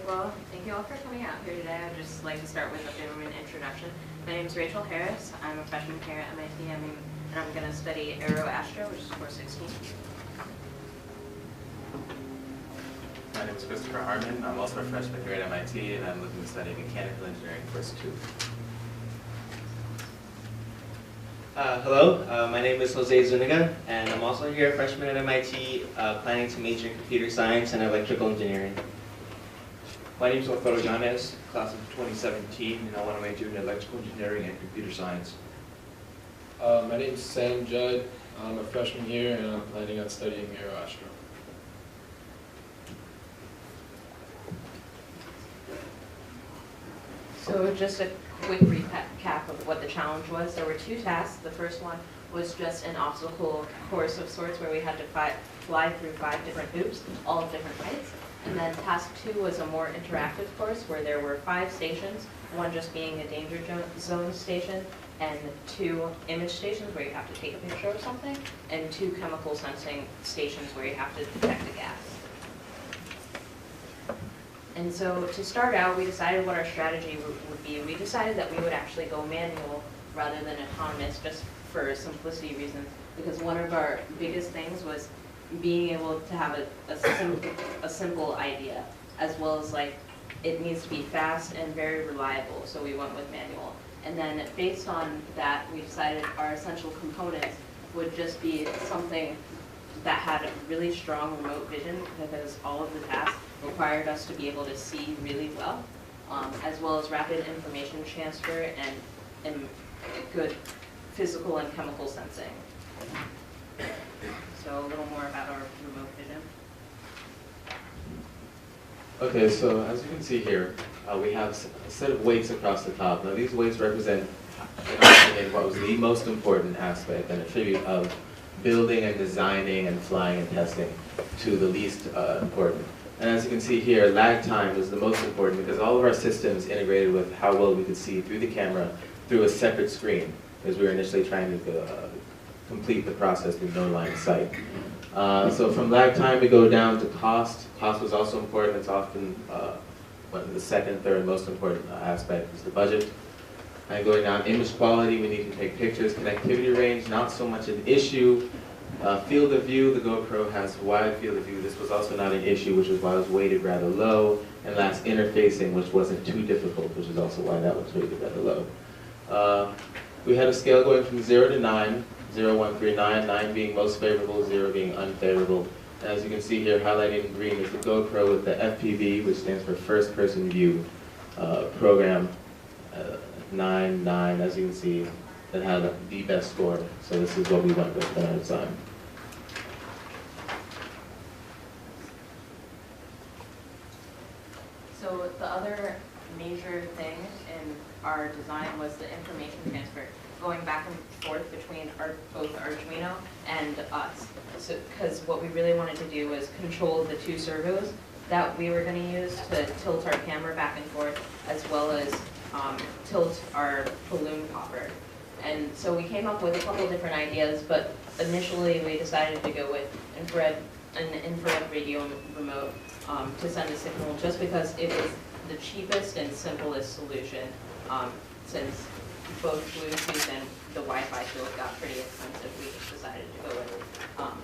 Well, thank you all for coming out here today. I'd just like to start with a bit of an introduction. My name is Rachel Harris. I'm a freshman here at MIT, and I'm going to study Aeroastro, which is course 16. My name is Christopher Harmon. I'm also a freshman here at MIT, and I'm looking to study mechanical engineering course 2. Hello, my name is Jose Zuniga, and I'm also here, a freshman at MIT, planning to major in computer science and electrical engineering. My name is Alfredo Yanez, class of 2017, and I want to major in electrical engineering and computer science. My name is Sam Judd. I'm a freshman here, and I'm planning on studying Aeroastro. So just a quick recap of what the challenge was. There were 2 tasks. The first one was just an obstacle course of sorts where we had to fly through 5 different hoops, all of different heights. And then task 2 was a more interactive course where there were 5 stations, one just being a danger zone station, and 2 image stations where you have to take a picture of something, and 2 chemical sensing stations where you have to detect a gas. And so to start out, we decided what our strategy would be. We decided that we would actually go manual rather than autonomous, just for simplicity reasons, because one of our biggest things was being able to have a simple idea, as well as like it needs to be fast and very reliable, so we went with manual. And then based on that, we decided our essential components would just be something that had a really strong remote vision, because all of the tasks required us to be able to see really well, as well as rapid information transfer and good physical and chemical sensing. So a little more about our remote vision. Okay, so as you can see here, we have a set of weights across the top. Now these weights represent, in our opinion, what was the most important aspect and attribute of building and designing and flying and testing to the least important. And as you can see here, lag time is the most important because all of our systems integrated with how well we could see through the camera through a separate screen, because we were initially trying to complete the process with no line of sight. So from lag time we go down to cost. Cost was also important. It's often the second, third most important aspect is the budget. And going down, image quality, we need to take pictures. Connectivity range, not so much an issue. Field of view, the GoPro has wide field of view. This was also not an issue, which is why it was weighted rather low. And last, interfacing, which wasn't too difficult, which is also why that was rated rather low. We had a scale going from 0 to 9, 0, 1, 3, 9, 9 being most favorable, 0 being unfavorable. And as you can see here, highlighted in green is the GoPro with the FPV, which stands for First Person View program. 9, 9, as you can see, that had the best score. So this is what we went with at our time. So the other major thing in our design was the information transfer, going back and forth between both Arduino and us. So, because what we really wanted to do was control the 2 servos that we were going to use to tilt our camera back and forth, as well as tilt our balloon popper. And so we came up with a couple different ideas, but initially we decided to go with an infrared radio remote to send a signal, just because it was the cheapest and simplest solution, since both Bluetooth and the Wi-Fi field got pretty expensive. We just decided to go with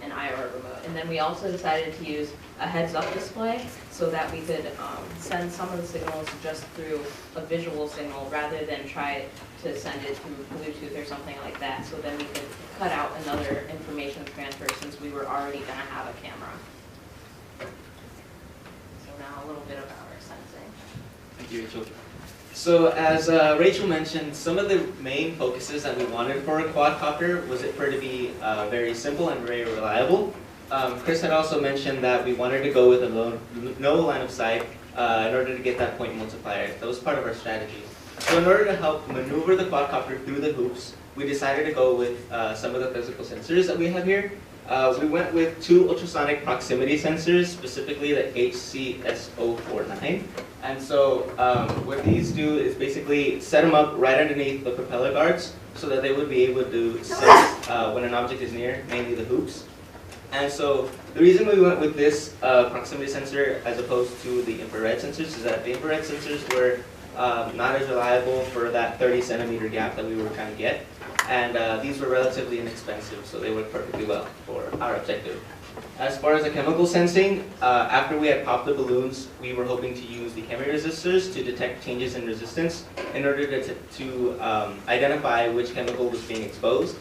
an IR remote. And then we also decided to use a heads-up display so that we could send some of the signals just through a visual signal rather than try to send it through Bluetooth or something like that. So then we could cut out another information transfer since we were already going to have a camera. So now a little bit about our sensing. Thank you, Rachel. So as Rachel mentioned, some of the main focuses that we wanted for a quadcopter was for it to be very simple and very reliable. Chris had also mentioned that we wanted to go with no line of sight in order to get that point multiplier. That was part of our strategy. So in order to help maneuver the quadcopter through the hoops, we decided to go with some of the physical sensors that we have here. We went with 2 ultrasonic proximity sensors, specifically the HCSO49. And so what these do is basically set them up right underneath the propeller guards so that they would be able to sense when an object is near, mainly the hoops. And so the reason we went with this proximity sensor as opposed to the infrared sensors is that the infrared sensors were not as reliable for that 30 centimeter gap that we were trying to get. And these were relatively inexpensive, so they worked perfectly well for our objective. As far as the chemical sensing, after we had popped the balloons, we were hoping to use the chemiresistors to detect changes in resistance in order to identify which chemical was being exposed.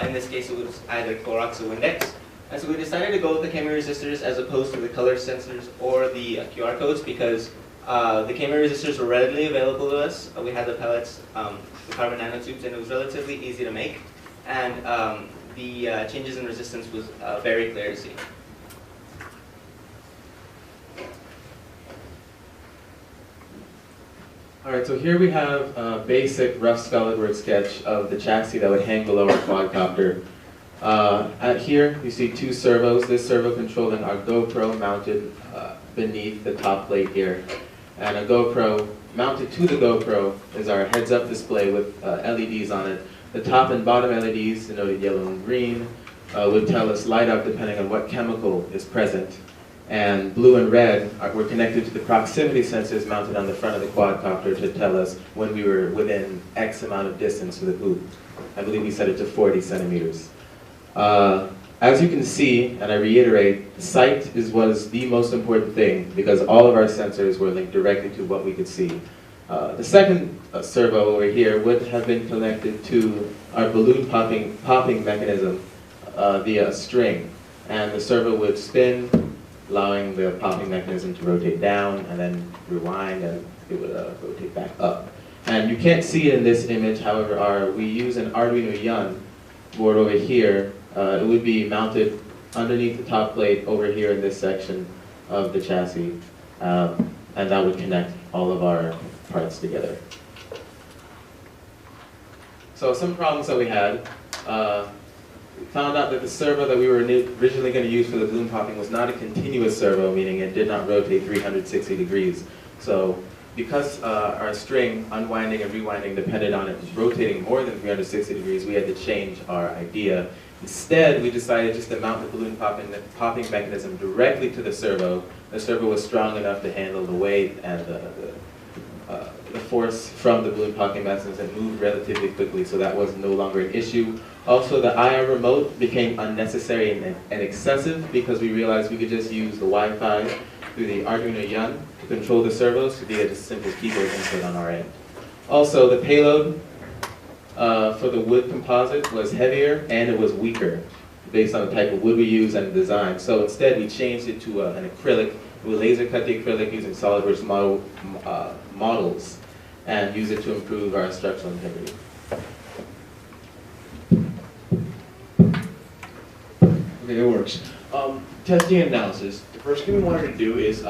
In this case, it was either Clorox or Windex. And so we decided to go with the chemiresistors as opposed to the color sensors or the QR codes because the chemiresistors were readily available to us. We had the pellets, the carbon nanotubes, and it was relatively easy to make. And the changes in resistance was very clear to see. All right, so here we have a basic rough SolidWorks sketch of the chassis that would hang below our quadcopter. Here you see two servos, this servo controlling our GoPro mounted beneath the top plate here. And a GoPro mounted to the GoPro is our heads-up display with LEDs on it. The top and bottom LEDs, denoted yellow and green, would tell us light up depending on what chemical is present. And blue and red were connected to the proximity sensors mounted on the front of the quadcopter to tell us when we were within X amount of distance to the hoop. I believe we set it to 40 centimeters. As you can see, and I reiterate, sight was the most important thing because all of our sensors were linked directly to what we could see. The second servo over here would have been connected to our balloon popping mechanism via a string. And the servo would spin, allowing the popping mechanism to rotate down and then rewind and it would rotate back up. And you can't see it in this image, however, we use an Arduino Yun board over here. It would be mounted underneath the top plate over here in this section of the chassis, and that would connect all of our parts together. So some problems that we had. We found out that the servo that we were originally going to use for the balloon popping was not a continuous servo, meaning it did not rotate 360 degrees. So because our string unwinding and rewinding depended on it rotating more than 360 degrees, we had to change our idea. Instead, we decided just to mount the balloon popping mechanism directly to the servo. The servo was strong enough to handle the weight and the force from the balloon popping mechanism and moved relatively quickly, so that was no longer an issue. Also, the IR remote became unnecessary and excessive because we realized we could just use the Wi-Fi through the Arduino Yun to control the servos via just simple keyboard input on our end. Also, the payload for the wood composite was heavier and it was weaker based on the type of wood we use and the design. So instead, we changed it to an acrylic. We laser cut the acrylic using SolidWorks models and use it to improve our structural integrity. Okay, it works. Testing and analysis. The first thing we wanted to do is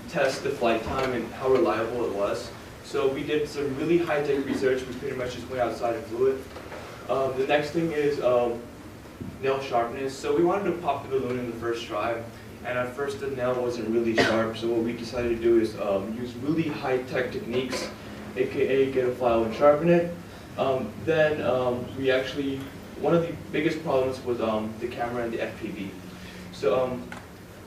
test the flight time and how reliable it was. So we did some really high-tech research. We pretty much just went outside and flew it. The next thing is nail sharpness. So we wanted to pop the balloon in the first try. And at first the nail wasn't really sharp. So what we decided to do is use really high-tech techniques, aka get a file and sharpen it. We actually, one of the biggest problems was the camera and the FPV. So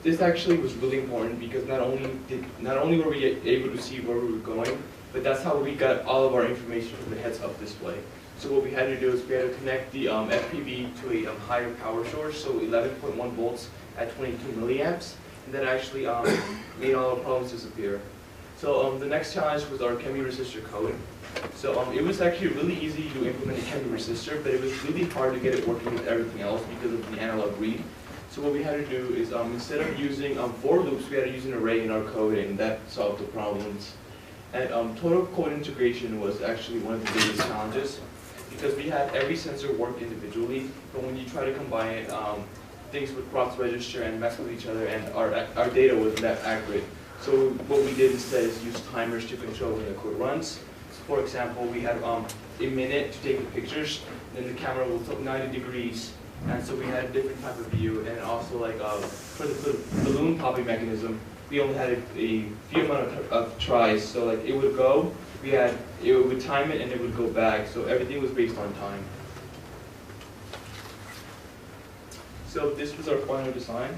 this actually was really important because not only were we able to see where we were going, but that's how we got all of our information from the heads-up display. So what we had to do is we had to connect the FPV to a higher power source, so 11.1 volts at 22 milliamps, and that actually made all our problems disappear. So the next challenge was our chemiresistor code. So it was actually really easy to implement a chemiresistor, but it was really hard to get it working with everything else because of the analog read. So what we had to do is instead of using for loops, we had to use an array in our code, and that solved the problems. And total code integration was actually one of the biggest challenges because we had every sensor work individually, but when you try to combine it, things would cross-register and mess with each other, and our data wasn't that accurate. So what we did instead is use timers to control when the code runs. So for example, we had a minute to take the pictures, then the camera will tilt 90 degrees, and so we had a different type of view. And also, like for the balloon popping mechanism, we only had a few amount of tries. So like it would go, it would time it, and it would go back. So everything was based on time. So this was our final design.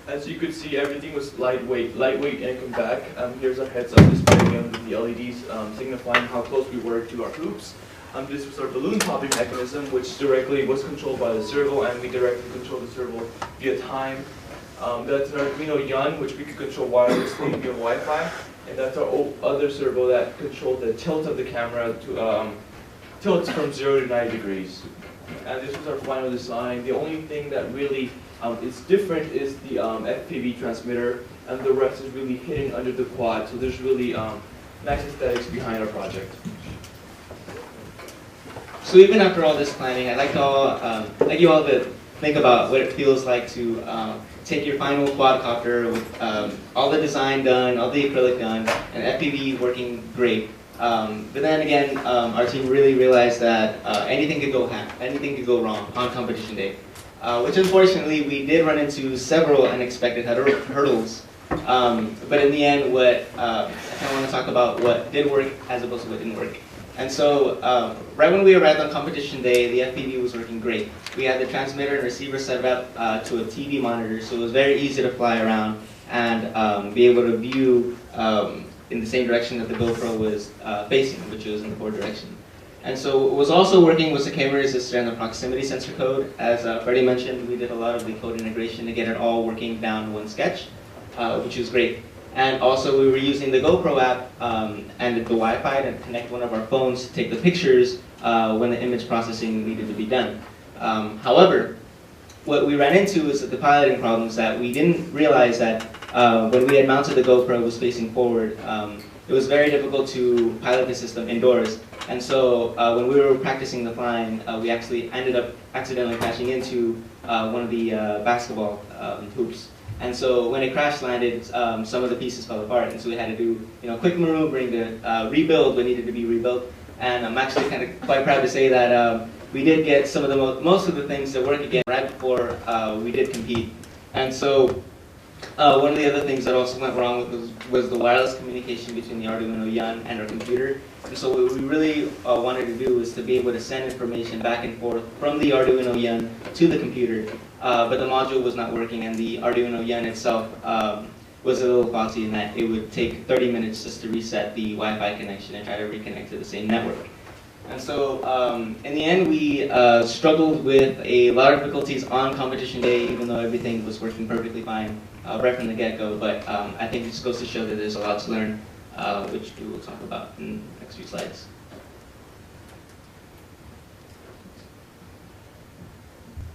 As you could see, everything was lightweight and compact. Here's our heads-up display again with the LEDs signifying how close we were to our hoops. This was our balloon popping mechanism, which directly was controlled by the servo, and we directly controlled the servo via time. That's an Arduino Yun, which we could control wirelessly via Wi-Fi. And that's our other servo that controlled the tilt of the camera to tilts from 0 to 90 degrees. And this was our final design. The only thing that really is different is the FPV transmitter, and the rest is really hidden under the quad. So there's really nice aesthetics behind our project. So even after all this planning, I'd like you all to think about what it feels like to take your final quadcopter with all the design done, all the acrylic done, and FPV working great. But then again, our team really realized that anything could go wrong on competition day, which unfortunately we did run into several unexpected hurdles. But in the end, I kind of want to talk about what did work as opposed to what didn't work. And so, right when we arrived on competition day, the FPV was working great. We had the transmitter and receiver set up to a TV monitor, so it was very easy to fly around and be able to view in the same direction that the GoPro was facing, which was in the forward direction. And so what was also working was the camera resistor and the proximity sensor code. As Freddie mentioned, we did a lot of the code integration to get it all working down in one sketch, which was great. And also we were using the GoPro app and the Wi-Fi to connect one of our phones to take the pictures when the image processing needed to be done. However, what we ran into is that the piloting problems that we didn't realize that when we had mounted the GoPro was facing forward. It was very difficult to pilot the system indoors. And so when we were practicing the flying, we actually ended up accidentally crashing into one of the basketball hoops. And so when it crash landed, some of the pieces fell apart, and so we had to do quick maneuvering to rebuild what needed to be rebuilt. And I'm actually kind of quite proud to say that we did get some of the most of the things to work again right before we did compete. And so one of the other things that also went wrong was the wireless communication between the Arduino Yun and our computer. And so what we really wanted to do was to be able to send information back and forth from the Arduino Yun to the computer. But the module was not working, and the Arduino Yun itself was a little faulty in that it would take 30 minutes just to reset the Wi-Fi connection and try to reconnect to the same network. And so in the end, we struggled with a lot of difficulties on competition day, even though everything was working perfectly fine right from the get-go. But I think it just goes to show that there's a lot to learn, which we will talk about in the next few slides.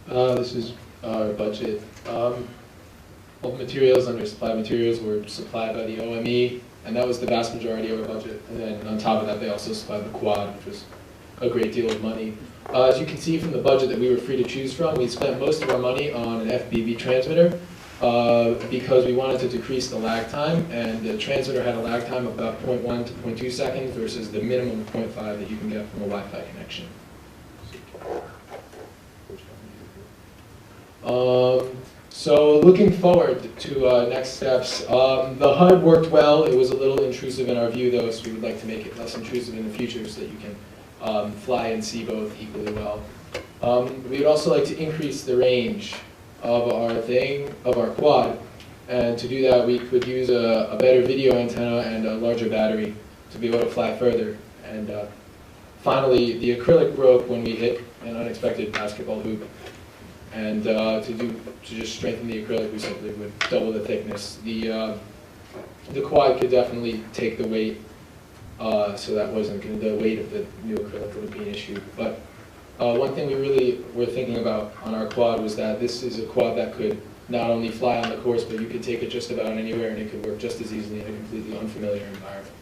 This is our budget. All the materials under supplied materials were supplied by the OME, and that was the vast majority of our budget. And then on top of that, they also supplied the quad, which was a great deal of money. As you can see from the budget that we were free to choose from, we spent most of our money on an FPV transmitter because we wanted to decrease the lag time, and the transmitter had a lag time of about 0.1 to 0.2 seconds versus the minimum of 0.5 that you can get from a Wi-Fi connection. So looking forward to next steps, the HUD worked well. It was a little intrusive in our view though, so we would like to make it less intrusive in the future so that you can fly and see both equally well. We would also like to increase the range of our quad, and to do that we could use a better video antenna and a larger battery to be able to fly further. And finally, the acrylic broke when we hit an unexpected basketball hoop. And to just strengthen the acrylic, we simply would double the thickness. The quad could definitely take the weight, so that wasn't the weight of the new acrylic wouldn't be an issue. But one thing we really were thinking about on our quad was that this is a quad that could not only fly on the course, but you could take it just about anywhere, and it could work just as easily in a completely unfamiliar environment.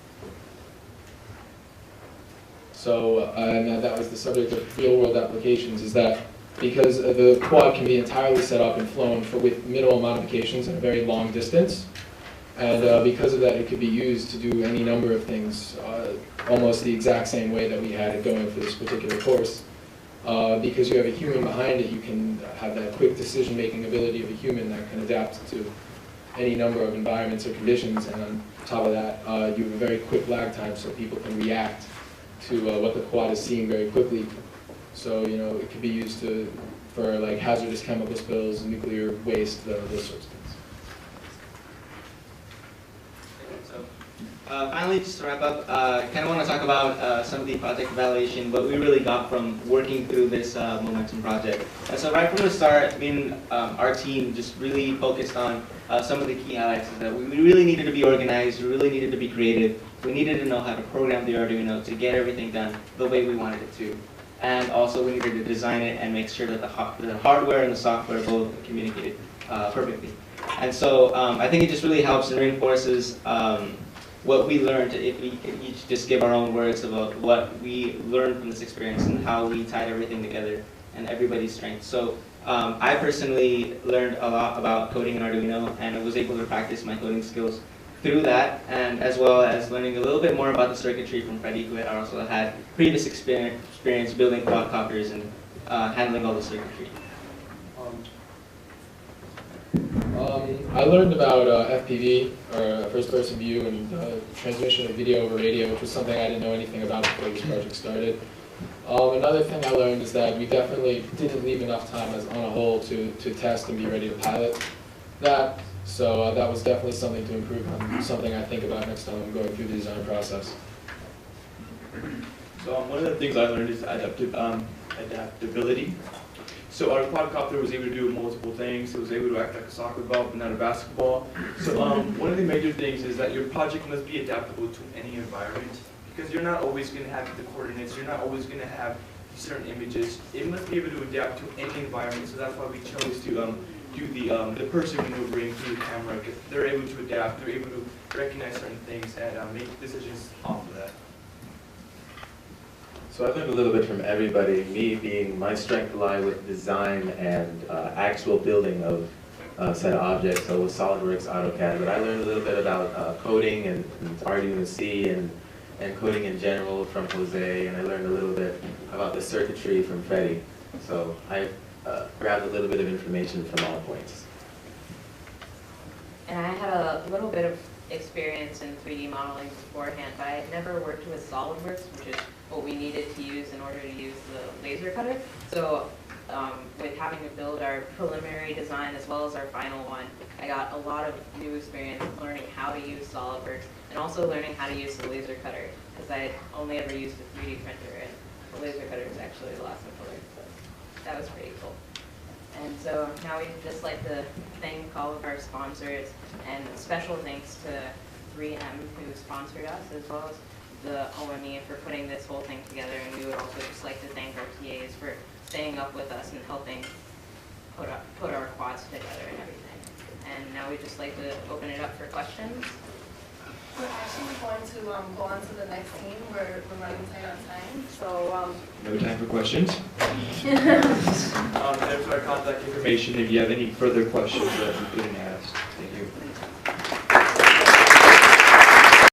So, and that was the subject of real-world applications, is that because the quad can be entirely set up and flown with minimal modifications at a very long distance. And because of that, it could be used to do any number of things, almost the exact same way that we had it going for this particular course. Because you have a human behind it, you can have that quick decision-making ability of a human that can adapt to any number of environments or conditions. And on top of that, you have a very quick lag time so people can react to what the quad is seeing very quickly. So, it could be used to for like hazardous chemical spills, nuclear waste, those sorts of things. Finally, just to wrap up, I kind of want to talk about some of the project evaluation, what we really got from working through this Momentum project. And so right from the start, our team just really focused on some of the key highlights is that we really needed to be organized, we really needed to be creative, we needed to know how to program the Arduino to get everything done the way we wanted it to. And also we needed to design it and make sure that the hardware and the software both communicated perfectly. And so I think it just really helps and reinforces what we learned if we could each just give our own words about what we learned from this experience and how we tied everything together and everybody's strengths. So I personally learned a lot about coding in Arduino, and I was able to practice my coding skills through that, and as well as learning a little bit more about the circuitry from Freddie, who had also had previous experience building quadcopters and handling all the circuitry. I learned about FPV, or first-person view, and transmission of video over radio, which was something I didn't know anything about before this project started. Another thing I learned is that we definitely didn't leave enough time on a whole to test and be ready to pilot that. So that was definitely something to improve on, something I think about next time I'm going through the design process. So one of the things I learned is adaptability. So our quadcopter was able to do multiple things. It was able to act like a soccer ball, but not a basketball. So one of the major things is that your project must be adaptable to any environment, because you're not always going to have the coordinates. You're not always going to have certain images. It must be able to adapt to any environment. So that's why we chose to do the person maneuvering through the camera. They're able to adapt. They're able to recognize certain things and make decisions off of that. So I learned a little bit from everybody, my strength lie with design and actual building of set of objects, so with SolidWorks, AutoCAD, but I learned a little bit about coding and Arduino C and coding in general from Jose, and I learned a little bit about the circuitry from Freddie. So I grabbed a little bit of information from all points. And I had a little bit of experience in 3D modeling beforehand, but I never worked with SolidWorks, which is what we needed to use in order to use the laser cutter. So with having to build our preliminary design as well as our final one, I got a lot of new experience learning how to use SolidWorks and also learning how to use the laser cutter, because I had only ever used a 3D printer, and the laser cutter was actually the last one, so that was pretty cool. And so now we'd just like to thank all of our sponsors, and special thanks to 3M who sponsored us, as well as the OME for putting this whole thing together. And we would also just like to thank our TAs for staying up with us and helping put our quads together and everything. And now we'd just like to open it up for questions. We're actually going to go on to the next team. We're running tight on time. So No time for questions. There's our contact information if you have any further questions that you couldn't ask. Thank you.